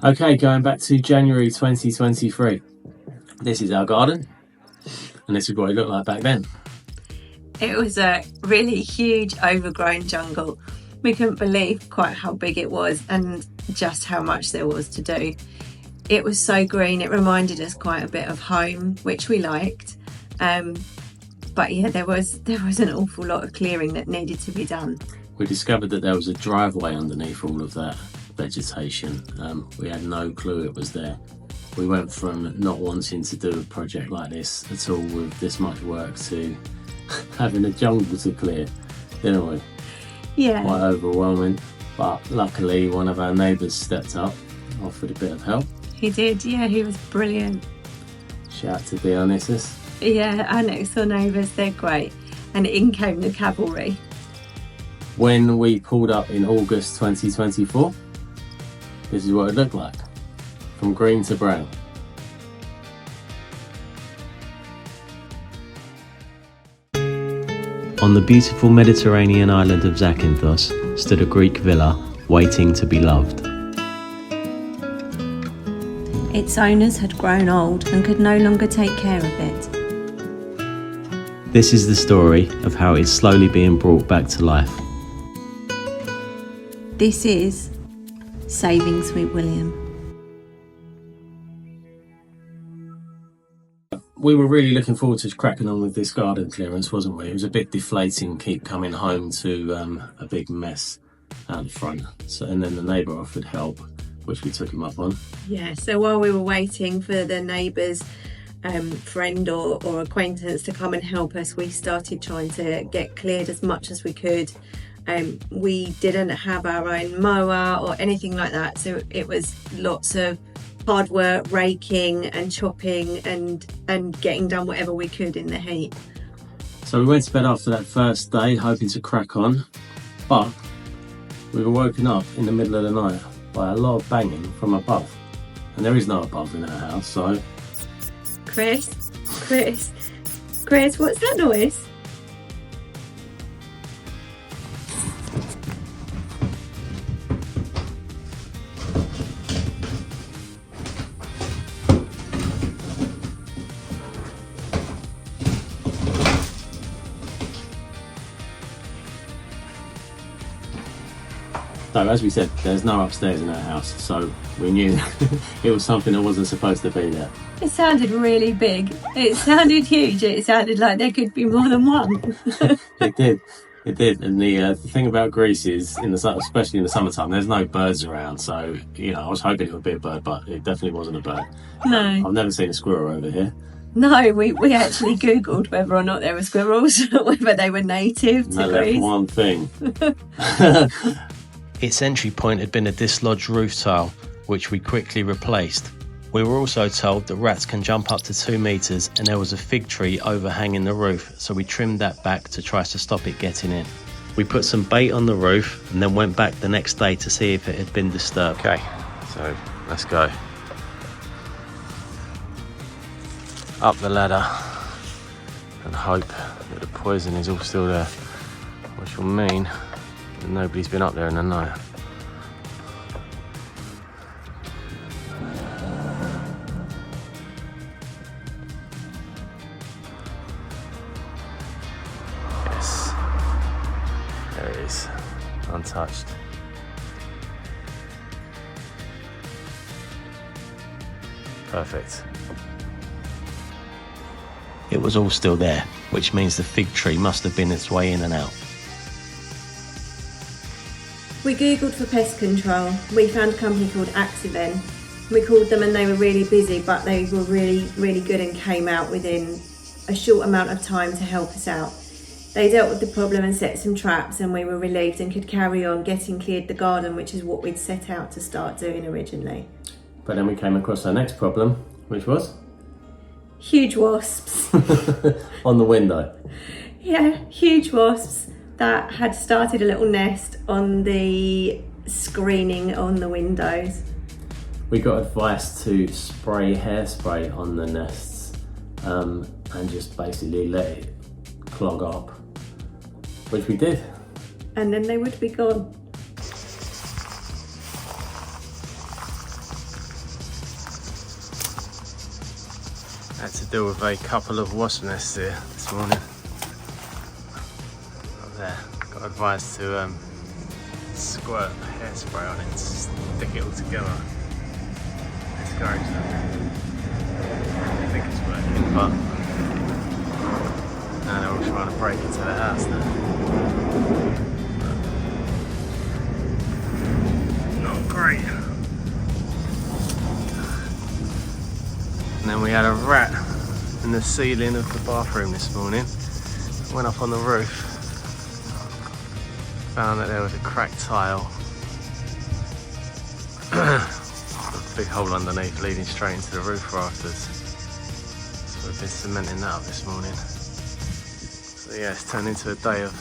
Okay, going back to January 2023. This is our garden, and this is what it looked like back then. It was a really huge overgrown jungle. We couldn't believe quite how big it was and just how much there was to do. It was so green, it reminded us quite a bit of home, which we liked. But yeah, there was an awful lot of clearing that needed to be done. We discovered that there was a driveway underneath all of that vegetation. We had no clue it was there. We went from not wanting to do a project like this at all with this much work to having a jungle to clear, didn't we? Yeah. Quite overwhelming, but luckily one of our neighbours stepped up, offered a bit of help. He did, yeah, he was brilliant. Shout out to Dionysus. Yeah, our next door neighbours, they're great. And in came the cavalry. When we pulled up in August 2024, this is what it looked like, from green to brown. On the beautiful Mediterranean island of Zakynthos stood a Greek villa waiting to be loved. Its owners had grown old and could no longer take care of it. This is the story of how it's slowly being brought back to life. This is Saving Sweet William. We were really looking forward to cracking on with this garden clearance, wasn't we? It was a bit deflating, keep coming home to a big mess out the front. And then the neighbour offered help, which we took him up on. Yeah, so while we were waiting for the neighbour's friend or acquaintance to come and help us, we started trying to get cleared as much as we could. We didn't have our own mower or anything like that, so it was lots of hard work, raking and chopping and getting done whatever we could in the heat. So we went to bed after that first day hoping to crack on, but we were woken up in the middle of the night by a lot of banging from above, and there is no above in our house. So Chris, what's that noise? So as we said, there's no upstairs in our house, so we knew it was something that wasn't supposed to be there. It sounded really big. It sounded huge. It sounded like there could be more than one. It did. And the thing about Greece is, especially in the summertime, there's no birds around. So, I was hoping it would be a bird, but it definitely wasn't a bird. No. I've never seen a squirrel over here. No, we actually Googled whether or not there were squirrels, whether they were native to Greece. Left one thing. Its entry point had been a dislodged roof tile, which we quickly replaced. We were also told that rats can jump up to 2 meters and there was a fig tree overhanging the roof, so we trimmed that back to try to stop it getting in. We put some bait on the roof and then went back the next day to see if it had been disturbed. Okay, so let's go. Up the ladder and hope that the poison is all still there, which will mean that nobody's been up there in the night. Yes, there it is, untouched. Perfect. It was all still there, which means the fig tree must have been its way in and out. We googled for pest control. We found a company called Axiven. We called them and they were really busy, but they were really, really good and came out within a short amount of time to help us out. They dealt with the problem and set some traps, and we were relieved and could carry on getting cleared the garden, which is what we'd set out to start doing originally. But then we came across our next problem, which was? Huge wasps. On the window. Yeah, huge wasps that had started a little nest on the screening on the windows. We got advice to spray hairspray on the nests and just basically let it clog up, which we did. And then they would be gone. Had to deal with a couple of wasp nests here this morning. Up there, got advised to squirt hairspray on it to stick it all together. Discourage them. I think it's working, but now they're all trying to break into the house now. Not great. And then we had a rat in the ceiling of the bathroom this morning. Went up on the roof, found that there was a cracked tile. A big hole underneath leading straight into the roof rafters. So we've been cementing that up this morning. So yeah, it's turned into a day of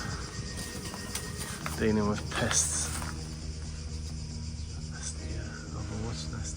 dealing with pests. That's the other wasp nest.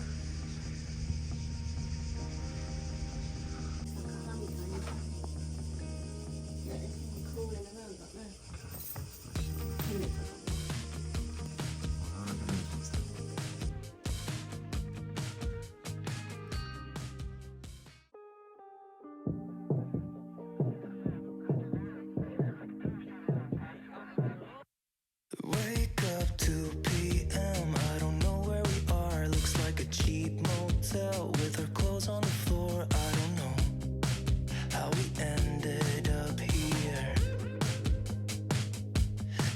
Wake up 2 p.m. I don't know where we are. Looks like a cheap motel with our clothes on the floor. I don't know how we ended up here.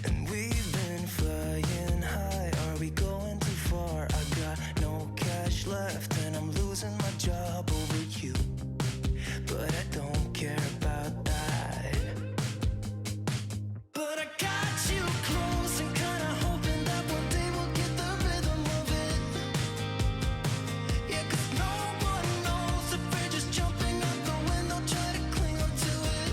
And we've been flying high. Are we going too far? I got no cash left and I'm losing my job over you. But I don't care about that. But I got you close and kinda hoping that one day we'll get the rhythm of it. Yeah, 'cause no one knows if we're just jumping out the window, try to cling on to it.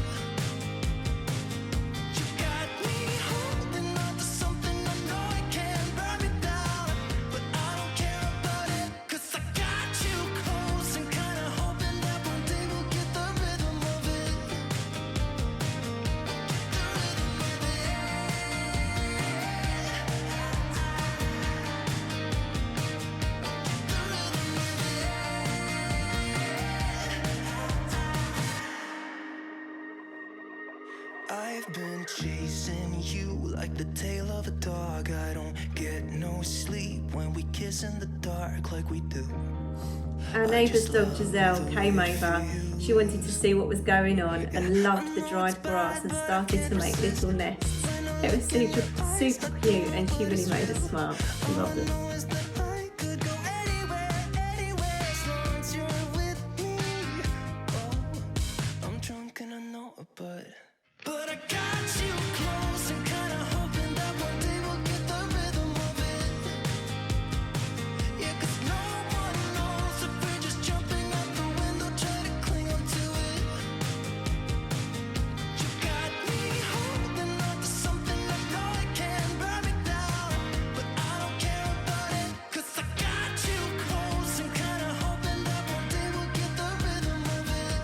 You got me holding on to something I know I can't burn me down, but I don't care about it, 'cause I got you close and kinda hoping that one day we'll get the rhythm of it. I've been chasing you like the tail of a dog. I don't get no sleep when we kiss in the dark like we do. Our neighbour's dog Giselle came over. She wanted to see what was going on and loved the dried grass and started to make little nests. It was super cute and she really made us smile. She loved it. I could go anywhere as long as you're with me. Oh, I'm drunk and I know it, but I got you close and kinda hoping that one day we'll get the rhythm of it. Yeah, 'cause no one knows if we're just jumping out the window, try to cling on to it. You got me holding on to something I know I can't burn me down, but I don't care about it, 'cause I got you close and kinda hoping that one day we'll get the rhythm of it.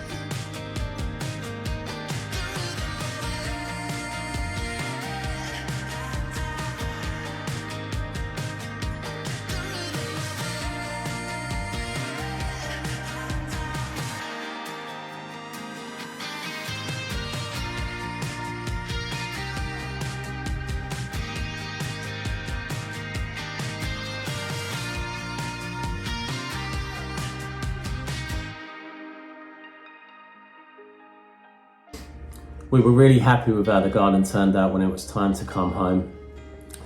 We were really happy with how the garden turned out when it was time to come home.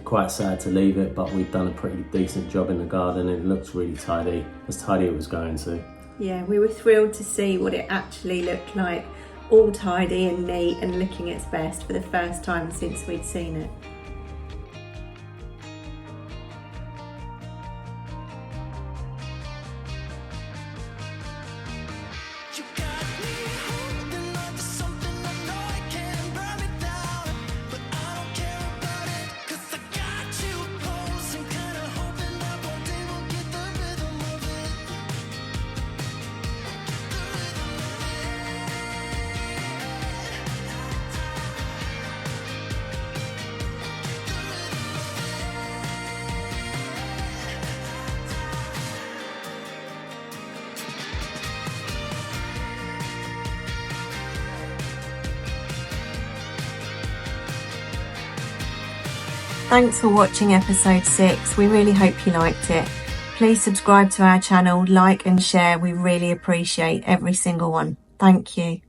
Quite sad to leave it, but we've done a pretty decent job in the garden. It looks really tidy, as tidy as it was going to. Yeah, we were thrilled to see what it actually looked like, all tidy and neat and looking its best for the first time since we'd seen it. You got me holding on to something I know I can't burn me down, but I don't care about it, 'cause I got you close and kinda hoping that one day we'll get the rhythm of it. The rhythm of it. Thanks for watching episode 6. We really hope you liked it. Please subscribe to our channel, like and share. We really appreciate every single one. Thank you.